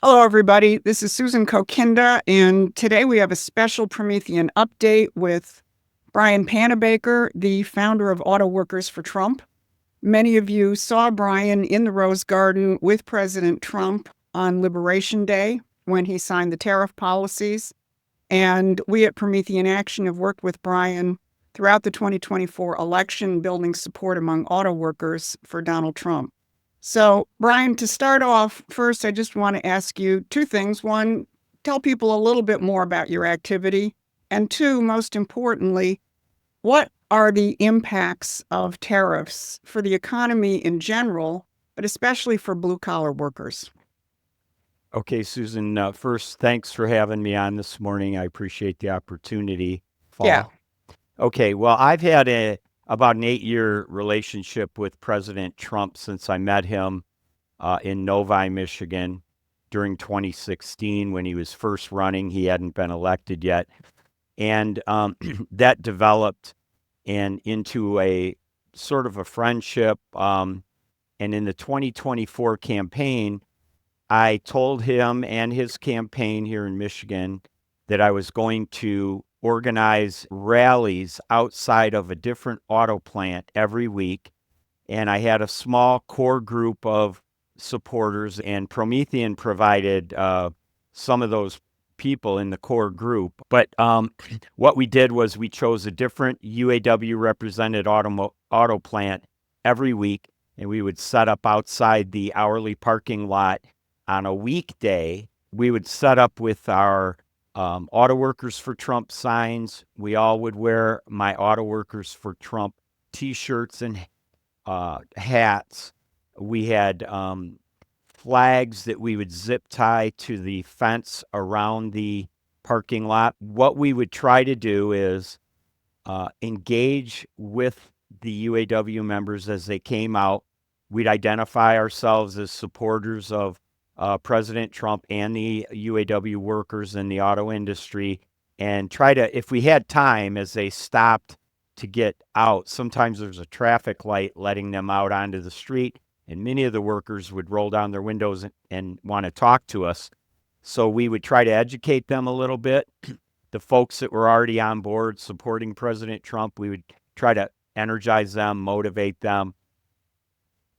Hello, everybody. This is Susan Kokinda, and today we have a special Promethean update with Brian Pannebecker, the founder of Auto Workers for Trump. Many of you saw Brian in the Rose Garden with President Trump on Liberation Day when he signed the tariff policies. And we at Promethean Action have worked with Brian throughout the 2024 election, building support among auto workers for Donald Trump. So, Brian, to start off, first, I just want to ask you two things. One, tell people a little bit more about your activity. And two, most importantly, what are the impacts of tariffs for the economy in general, but especially for blue-collar workers? Okay, Susan, first, thanks for having me on this morning. I appreciate the opportunity. Yeah. Okay, well, I've had about an 8-year relationship with President Trump since I met him in Novi, Michigan during 2016 when he was first running. He hadn't been elected yet. And that developed into a sort of a friendship. And in the 2024 campaign, I told him and his campaign here in Michigan that I was going to organize rallies outside of a different auto plant every week. And I had a small core group of supporters, and Promethean provided some of those people in the core group. But what we did was we chose a different UAW represented auto plant every week, and we would set up outside the hourly parking lot on a weekday. We would set up with our Auto Workers for Trump signs. We all would wear my Auto Workers for Trump t-shirts and hats. We had flags that we would zip tie to the fence around the parking lot. What we would try to do is engage with the UAW members as they came out. We'd identify ourselves as supporters of President Trump and the UAW workers in the auto industry, and try to, if we had time, as they stopped to get out, sometimes there's a traffic light letting them out onto the street, and many of the workers would roll down their windows and want to talk to us. So we would try to educate them a little bit. The folks that were already on board supporting President Trump, we would try to energize them, motivate them.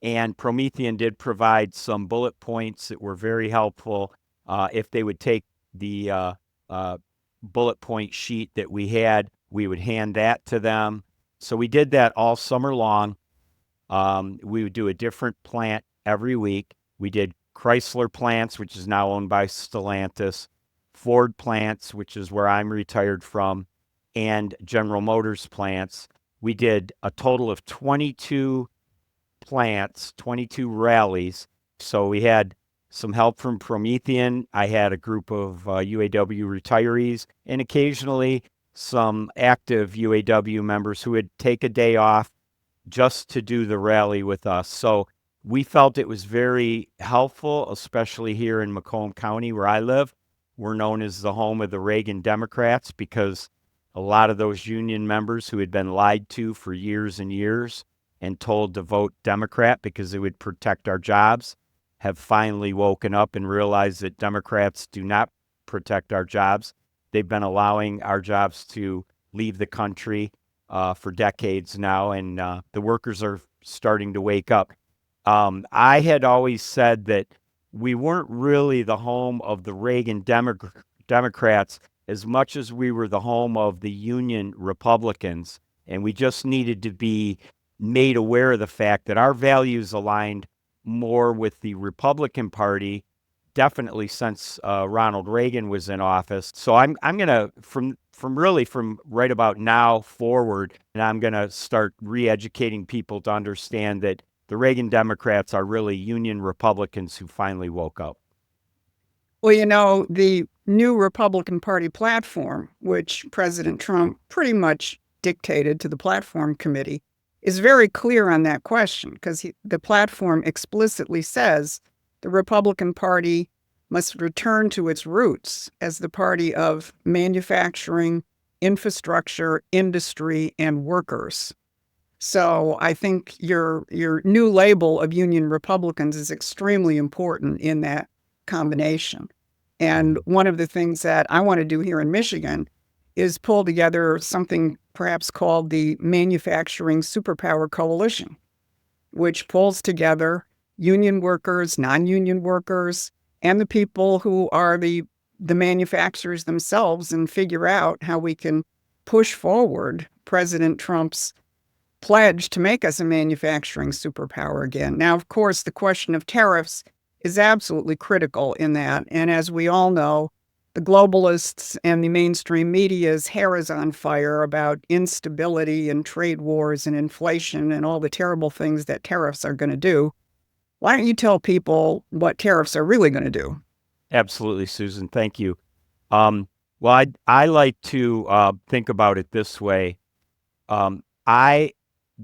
And Promethean did provide some bullet points that were very helpful. If they would take the bullet point sheet that we had, we would hand that to them. So we did that all summer long. We would do a different plant every week. We did Chrysler plants, which is now owned by Stellantis, Ford plants, which is where I'm retired from, and General Motors plants. We did a total of 22 plants, 22 rallies. So we had some help from Promethean. I had a group of UAW retirees, and occasionally some active UAW members who would take a day off just to do the rally with us. So we felt it was very helpful, especially here in Macomb County where I live. We're known as the home of the Reagan Democrats because a lot of those union members who had been lied to for years and years and told to vote Democrat because it would protect our jobs have finally woken up and realized that Democrats do not protect our jobs. They've been allowing our jobs to leave the country for decades now, and the workers are starting to wake up. I had always said that we weren't really the home of the Reagan Democrats as much as we were the home of the Union Republicans, and we just needed to be made aware of the fact that our values aligned more with the Republican Party, definitely since Ronald Reagan was in office. So I'm gonna from right about now forward, and I'm gonna start re-educating people to understand that the Reagan Democrats are really Union Republicans who finally woke up. Well, the new Republican Party platform, which President Trump pretty much dictated to the platform committee, is very clear on that question because the platform explicitly says the Republican Party must return to its roots as the party of manufacturing, infrastructure, industry, and workers. So I think your new label of Union Republicans is extremely important in that combination. And one of the things that I want to do here in Michigan is pull together something perhaps called the Manufacturing Superpower Coalition, which pulls together union workers, non-union workers, and the people who are the manufacturers themselves, and figure out how we can push forward President Trump's pledge to make us a manufacturing superpower again. Now, of course, the question of tariffs is absolutely critical in that. And as we all know, the globalists and the mainstream media's hair is on fire about instability and trade wars and inflation and all the terrible things that tariffs are going to do. Why don't you tell people what tariffs are really going to do? Absolutely, Susan. Thank you. Well, I like to think about it this way. I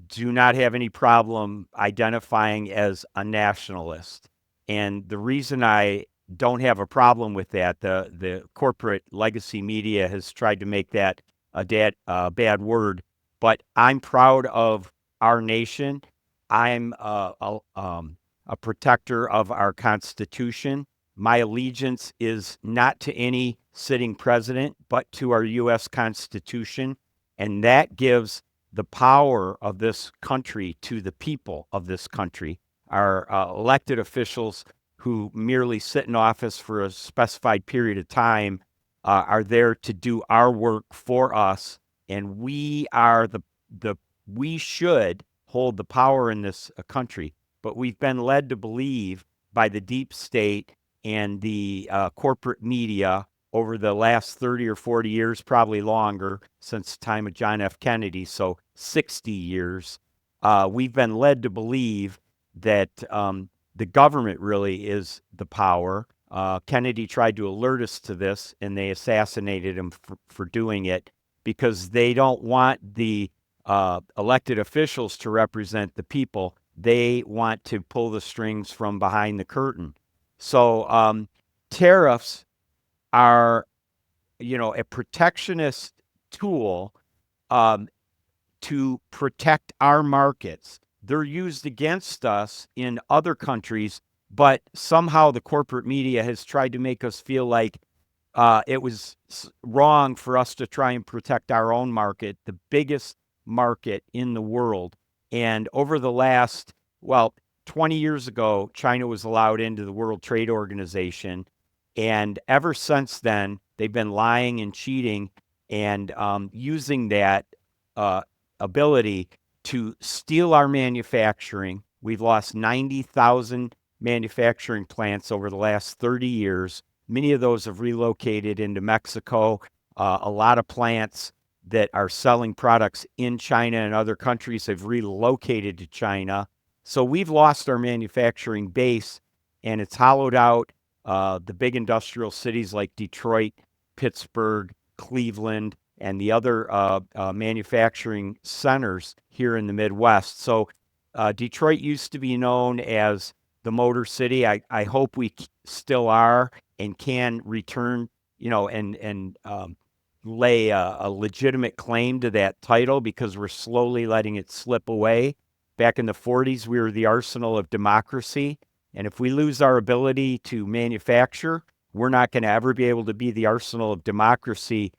do not have any problem identifying as a nationalist. And the reason I don't have a problem with that, the corporate legacy media has tried to make that a bad word, but I'm proud of our nation. I'm a protector of our Constitution. My allegiance is not to any sitting president, but to our U.S. Constitution. And that gives the power of this country to the people of this country. Our elected officials who merely sit in office for a specified period of time are there to do our work for us, and we are we should hold the power in this country. But we've been led to believe by the deep state and the corporate media over the last 30 or 40 years, probably longer, since the time of John F. Kennedy, so 60 years, we've been led to believe that the government really is the power. Kennedy tried to alert us to this, and they assassinated him for doing it because they don't want the elected officials to represent the people. They want to pull the strings from behind the curtain. So tariffs are, a protectionist tool to protect our markets. They're used against us in other countries, but somehow the corporate media has tried to make us feel like it was wrong for us to try and protect our own market, the biggest market in the world. And over the last, 20 years ago, China was allowed into the World Trade Organization. And ever since then, they've been lying and cheating and using that ability to steal our manufacturing. We've lost 90,000 manufacturing plants over the last 30 years. Many of those have relocated into Mexico. A lot of plants that are selling products in China and other countries have relocated to China. So we've lost our manufacturing base, and it's hollowed out the big industrial cities like Detroit, Pittsburgh, Cleveland, and the other manufacturing centers here in the Midwest. So Detroit used to be known as the Motor City. I hope we still are and can return, and lay a legitimate claim to that title, because we're slowly letting it slip away. Back in the 40s, we were the arsenal of democracy. And if we lose our ability to manufacture, we're not going to ever be able to be the arsenal of democracy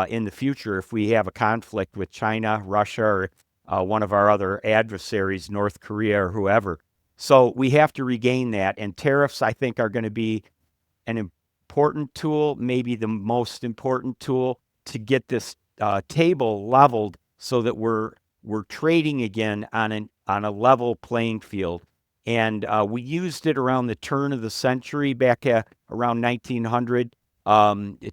in the future if we have a conflict with China, Russia, or one of our other adversaries, North Korea or whoever. So we have to regain that. And tariffs, I think, are going to be an important tool, maybe the most important tool, to get this table leveled so that we're trading again on a level playing field. And we used it around the turn of the century, back around 1900,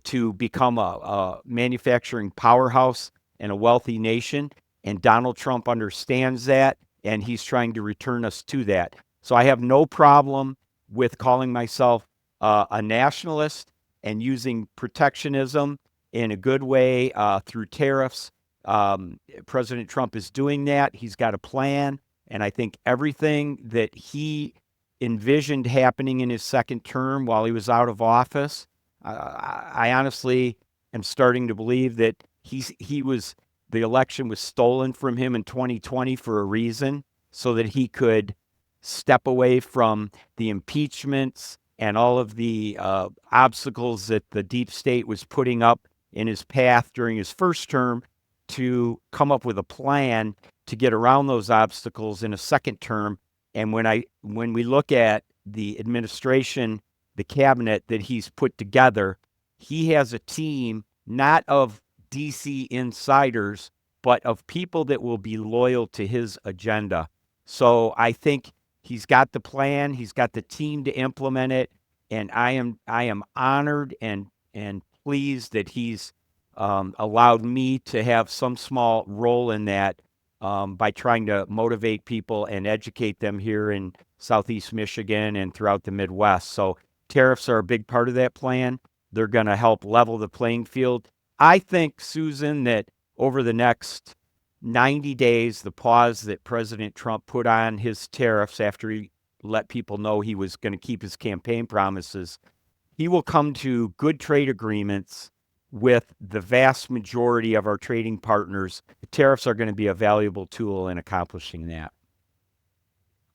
to become a manufacturing powerhouse and a wealthy nation. And Donald Trump understands that, and he's trying to return us to that. So I have no problem with calling myself a nationalist and using protectionism in a good way through tariffs. President Trump is doing that. He's got a plan. And I think everything that he envisioned happening in his second term while he was out of office, I honestly am starting to believe that the election was stolen from him in 2020 for a reason, so that he could step away from the impeachments and all of the obstacles that the deep state was putting up in his path during his first term, to come up with a plan to get around those obstacles in a second term. And when we look at the administration, the cabinet that he's put together, he has a team not of DC insiders, but of people that will be loyal to his agenda. So I think he's got the plan, he's got the team to implement it, and I am honored and pleased that he's allowed me to have some small role in that, by trying to motivate people and educate them here in Southeast Michigan and throughout the Midwest. So tariffs are a big part of that plan. They're going to help level the playing field. I think, Susan, that over the next 90 days, the pause that President Trump put on his tariffs after he let people know he was going to keep his campaign promises, he will come to good trade agreements with the vast majority of our trading partners. The tariffs are going to be a valuable tool in accomplishing that.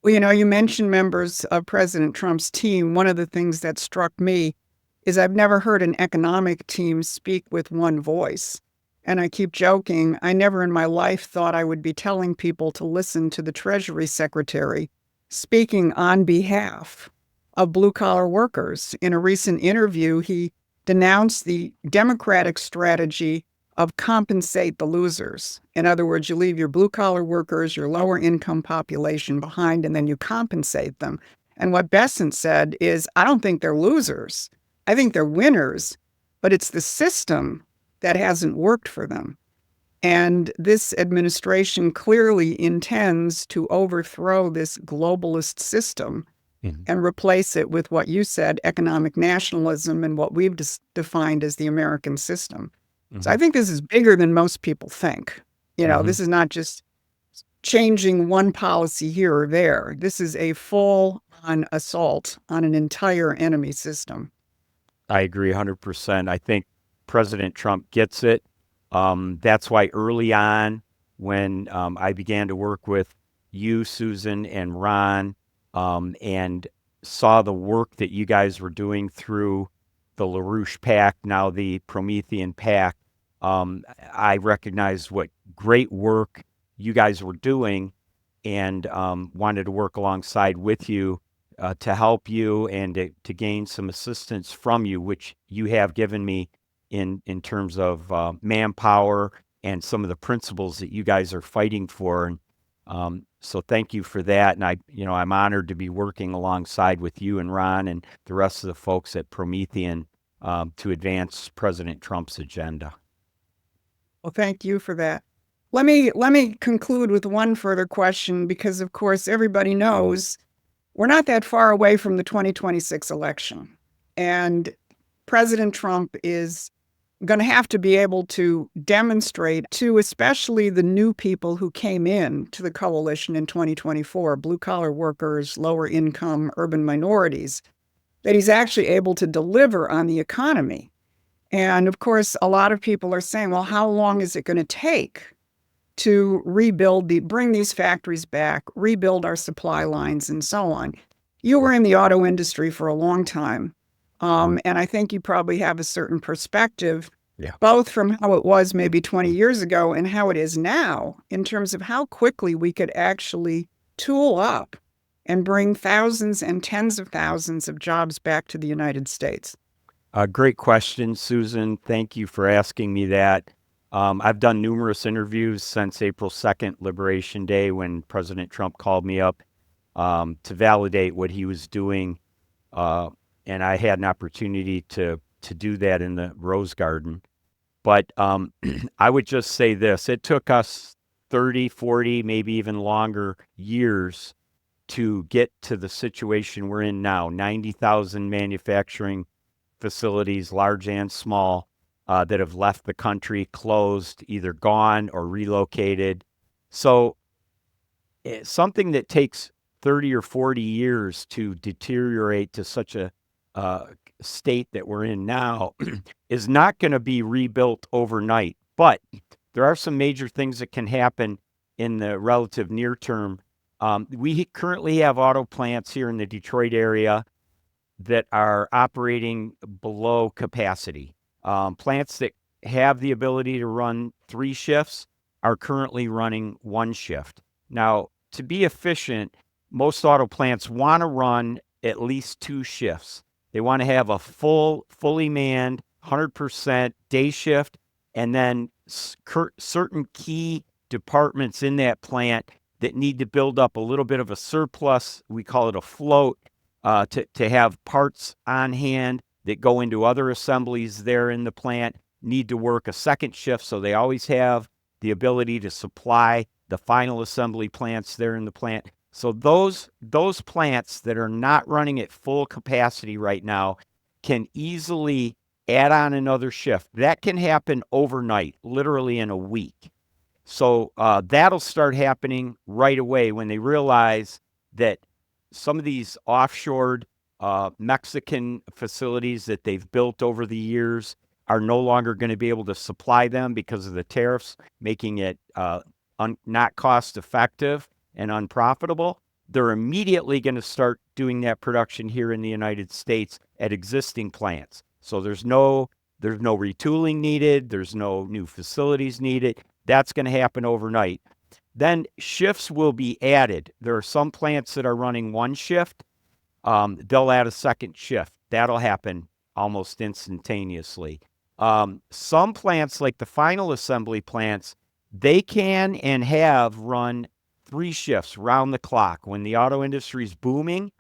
Well, you mentioned members of President Trump's team. One of the things that struck me is I've never heard an economic team speak with one voice. And I keep joking, I never in my life thought I would be telling people to listen to the Treasury Secretary speaking on behalf of blue-collar workers. In a recent interview, he denounced the Democratic strategy of compensate the losers. In other words, you leave your blue-collar workers, your lower-income population behind, and then you compensate them. And what Bessent said is, I don't think they're losers. I think they're winners, but it's the system that hasn't worked for them. And this administration clearly intends to overthrow this globalist system and replace it with what you said, economic nationalism, and what we've defined as the American system. So I think this is bigger than most people think. This is not just changing one policy here or there. This is a full-on assault on an entire enemy system. I agree 100%. I think President Trump gets it. That's why early on, when I began to work with you, Susan, and Ron, and saw the work that you guys were doing through the LaRouche PAC, now the Promethean PAC, I recognized what great work you guys were doing, and wanted to work alongside with you to help you and to gain some assistance from you, which you have given me in terms of manpower and some of the principles that you guys are fighting for. And so thank you for that. And I'm honored to be working alongside with you and Ron and the rest of the folks at Promethean to advance President Trump's agenda. Well, thank you for that. Let me conclude with one further question, because of course everybody knows we're not that far away from the 2026 election. And President Trump is going to have to be able to demonstrate to especially the new people who came in to the coalition in 2024, blue-collar workers, lower income, urban minorities, that he's actually able to deliver on the economy. And of course, a lot of people are saying, well, how long is it going to take to bring these factories back, rebuild our supply lines, and so on? You were in the auto industry for a long time. And I think you probably have a certain perspective, both from how it was maybe 20 years ago and how it is now, in terms of how quickly we could actually tool up and bring thousands and tens of thousands of jobs back to the United States. Great question, Susan. Thank you for asking me that. I've done numerous interviews since April 2nd, Liberation Day, when President Trump called me up to validate what he was doing. And I had an opportunity to do that in the Rose Garden. But I would just say this. It took us 30, 40, maybe even longer years to get to the situation we're in now. 90,000 manufacturing facilities, large and small, that have left the country, closed, either gone or relocated. So something that takes 30 or 40 years to deteriorate to such a state that we're in now is not going to be rebuilt overnight. But there are some major things that can happen in the relative near term. We currently have auto plants here in the Detroit area that are operating below capacity. Plants that have the ability to run 3 shifts are currently running 1 shift. Now, to be efficient, most auto plants want to run at least 2 shifts. They want to have a fully manned, 100% day shift, and then certain key departments in that plant that need to build up a little bit of a surplus. We call it a float, to have parts on hand that go into other assemblies there in the plant, need to work a second shift, so they always have the ability to supply the final assembly plants there in the plant. So those plants that are not running at full capacity right now can easily add on another shift. That can happen overnight, literally in a week. So that'll start happening right away when they realize that some of these offshored Mexican facilities that they've built over the years are no longer going to be able to supply them because of the tariffs, making it not cost effective and unprofitable. They're immediately going to start doing that production here in the United States at existing plants. So there's no retooling needed. There's no new facilities needed. That's going to happen overnight. Then shifts will be added. There are some plants that are running 1 shift. They'll add a second shift. That'll happen almost instantaneously. Some plants, like the final assembly plants, they can and have run 3 shifts round the clock. When the auto industry is booming,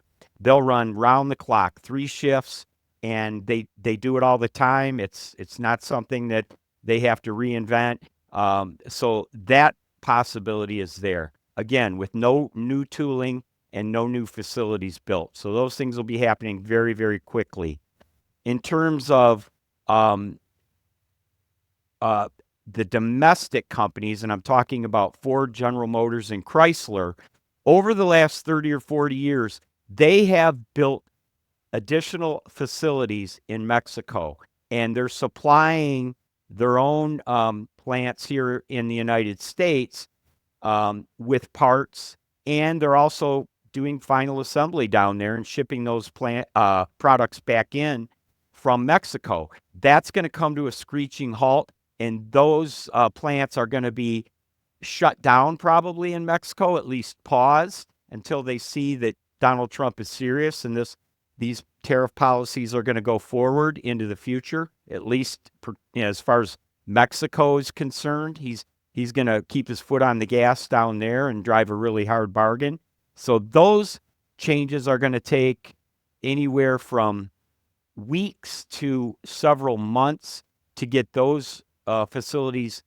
they'll run round the clock, 3 shifts, and they do it all the time. It's not something that they have to reinvent. So that possibility is there. Again, with no new tooling and no new facilities built. So those things will be happening very, very quickly. In terms of the domestic companies, and I'm talking about Ford, General Motors, and Chrysler, over the last 30 or 40 years, they have built additional facilities in Mexico, and they're supplying their own plants here in the United States with parts, and they're also doing final assembly down there and shipping those products back in from Mexico. That's going to come to a screeching halt, and those plants are going to be shut down probably in Mexico, at least paused until they see that Donald Trump is serious and these tariff policies are going to go forward into the future, at least as far as Mexico is concerned. He's going to keep his foot on the gas down there and drive a really hard bargain. So those changes are going to take anywhere from weeks to several months to get those facilities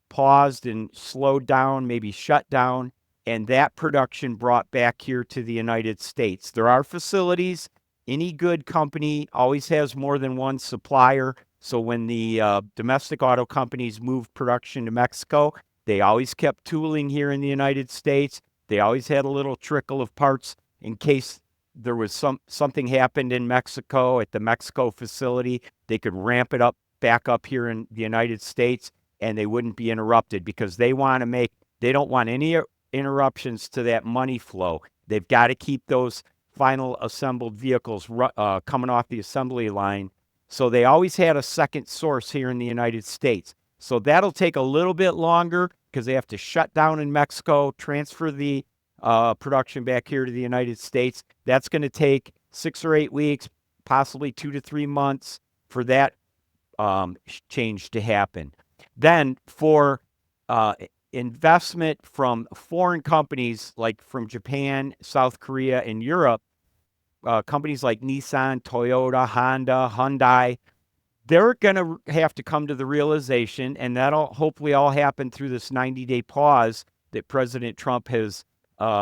paused and slowed down, maybe shut down, and that production brought back here to the United States. There are facilities. Any good company always has more than one supplier. So when the domestic auto companies moved production to Mexico, they always kept tooling here in the United States. They always had a little trickle of parts in case there was something happened in Mexico at the Mexico facility. They could ramp it up back up here in the United States, and they wouldn't be interrupted because they don't want any interruptions to that money flow. They've got to keep those final assembled vehicles coming off the assembly line. So they always had a second source here in the United States. So that'll take a little bit longer because they have to shut down in Mexico, transfer the production back here to the United States. That's going to take 6 or 8 weeks, possibly 2 to 3 months for that change to happen. Then for investment from foreign companies like from Japan, South Korea, and Europe, companies like Nissan, Toyota, Honda, Hyundai, they're going to have to come to the realization, and that'll hopefully all happen through this 90-day pause that President Trump has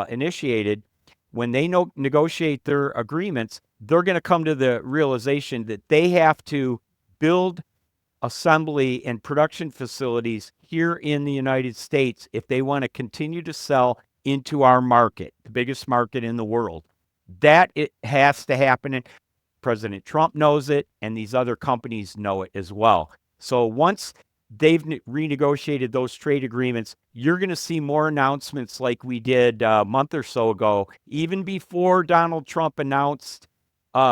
initiated. When they negotiate their agreements, they're going to come to the realization that they have to build assembly and production facilities here in the United States if they want to continue to sell into our market, the biggest market in the world. That it has to happen. And President Trump knows it, and these other companies know it as well. So once they've renegotiated those trade agreements, you're going to see more announcements like we did a month or so ago, even before Donald Trump announced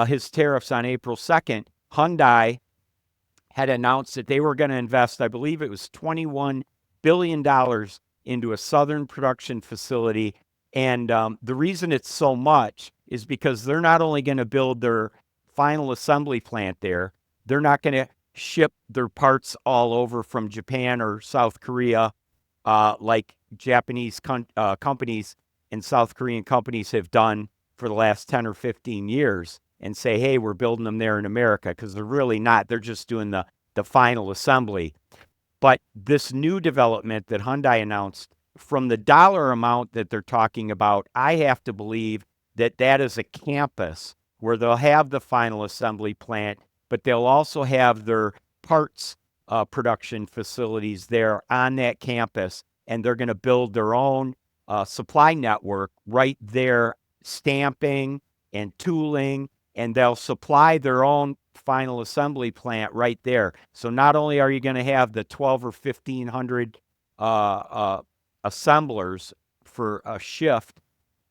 his tariffs on April 2nd, Hyundai had announced that they were going to invest, I believe it was $21 billion into a southern production facility. And the reason it's so much is because they're not only going to build their final assembly plant there, they're not going to ship their parts all over from Japan or South Korea like Japanese companies and South Korean companies have done for the last 10 or 15 years and say, hey, we're building them there in America, because they're really not. They're just doing the final assembly. But this new development that Hyundai announced, from the dollar amount that they're talking about, I have to believe that that is a campus where they'll have the final assembly plant, but they'll also have their parts production facilities there on that campus, and they're going to build their own supply network right there, stamping and tooling, and they'll supply their own final assembly plant right there. So not only are you going to have the 12 or 1500 assemblers for a shift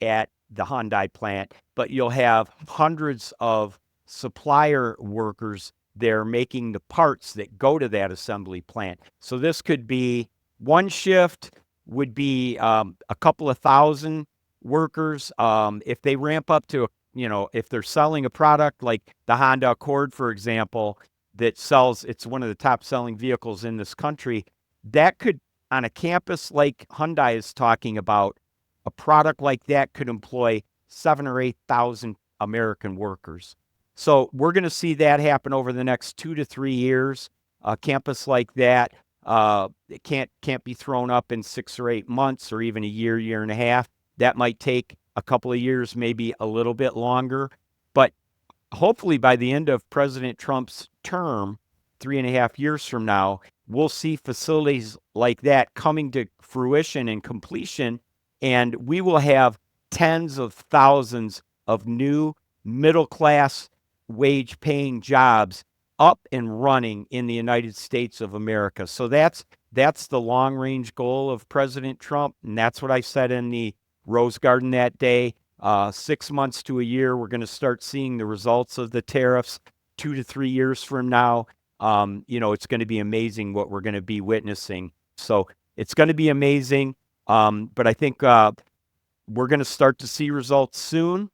at the Hyundai plant, but you'll have hundreds of supplier workers there making the parts that go to that assembly plant. So this could be one shift, would be a couple of thousand workers. If they ramp up to, if they're selling a product like the Honda Accord, for example, that sells, it's one of the top selling vehicles in this country, that could, on a campus like Hyundai is talking about, a product like that could employ 7,000 or 8,000 American workers. So we're going to see that happen over the next 2 to 3 years. A campus like that, it can't be thrown up in 6 or 8 months or even a year and a half. That might take a couple of years, maybe a little bit longer. But hopefully by the end of President Trump's term, 3.5 years from now, we'll see facilities like that coming to fruition and completion, and we will have tens of thousands of new middle-class wage-paying jobs up and running in the United States of America. So that's the long-range goal of President Trump, and that's what I said in the Rose Garden that day. 6 months to a year, we're going to start seeing the results of the tariffs. 2 to 3 years from now, it's going to be amazing what we're going to be witnessing. So it's going to be amazing, but I think we're going to start to see results soon.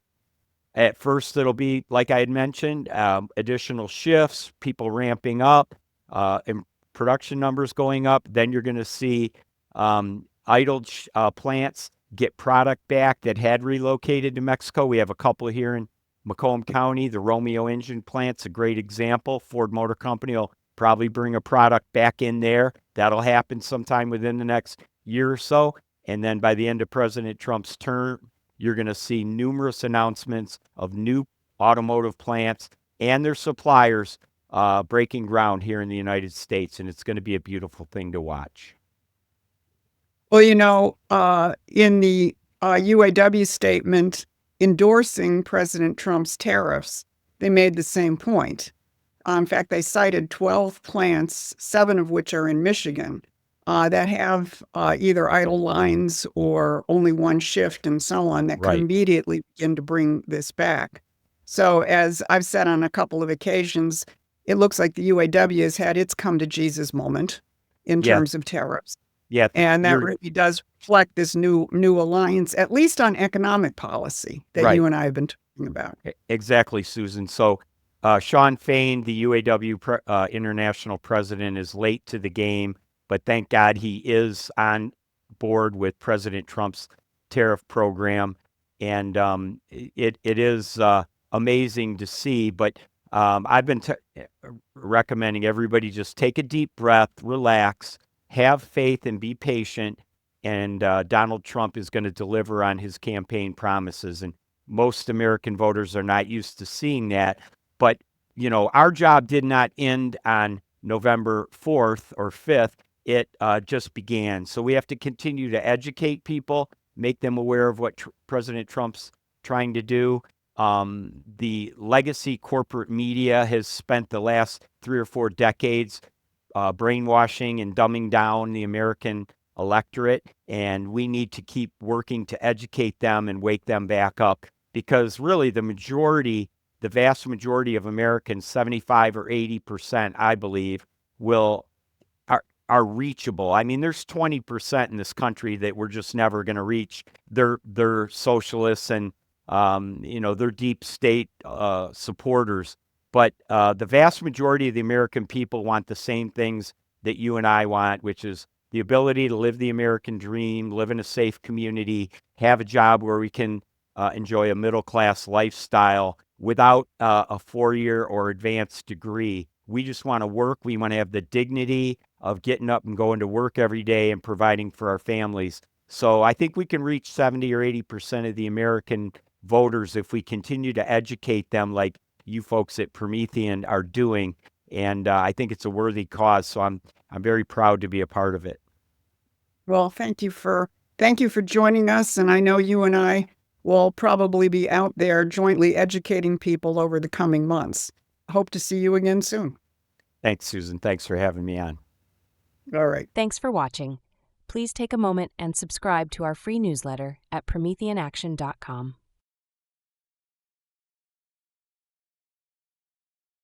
At first, it'll be, like I had mentioned, additional shifts, people ramping up, and production numbers going up. Then you're going to see idled plants get product back that had relocated to Mexico. We have a couple here in Macomb County. The Romeo engine plant's a great example. Ford Motor Company will probably bring a product back in there. That'll happen sometime within the next year or so. And then by the end of President Trump's term, you're going to see numerous announcements of new automotive plants and their suppliers breaking ground here in the United States. And it's going to be a beautiful thing to watch. Well, in the UAW statement endorsing President Trump's tariffs, they made the same point. In fact, they cited 12 plants, 7 of which are in Michigan, that have either idle lines or only one shift and so on, that Right. could immediately begin to bring this back. So as I've said on a couple of occasions, it looks like the UAW has had its come to Jesus moment in Yeah. terms of tariffs. Yeah. And that you're- really does reflect this new alliance, at least on economic policy that Right. you and I have been talking about. Exactly, Susan. So Sean Fain, the UAW international president, is late to the game, but thank God he is on board with President Trump's tariff program. And it is amazing to see. But I've been recommending everybody just take a deep breath, relax, have faith, and be patient. And Donald Trump is going to deliver on his campaign promises. And most American voters are not used to seeing that. But, our job did not end on November 4th or 5th. It just began. So we have to continue to educate people, make them aware of what President Trump's trying to do. The legacy corporate media has spent the last 3 or 4 decades brainwashing and dumbing down the American electorate, and we need to keep working to educate them and wake them back up, because really the the vast majority of Americans, 75 or 80%, I believe, are reachable. I mean, there's 20% in this country that we're just never going to reach. They're socialists and they're deep state supporters. But the vast majority of the American people want the same things that you and I want, which is the ability to live the American dream, live in a safe community, have a job where we can enjoy a middle-class lifestyle without a four-year or advanced degree. We just want to work. We want to have the dignity of getting up and going to work every day and providing for our families. So I think we can reach 70 or 80% of the American voters if we continue to educate them like you folks at Promethean are doing. And I think it's a worthy cause. So I'm very proud to be a part of it. Well, thank you for joining us. And I know you and I will probably be out there jointly educating people over the coming months. Hope to see you again soon. Thanks, Susan. Thanks for having me on. All right. Thanks for watching. Please take a moment and subscribe to our free newsletter at prometheanaction.com.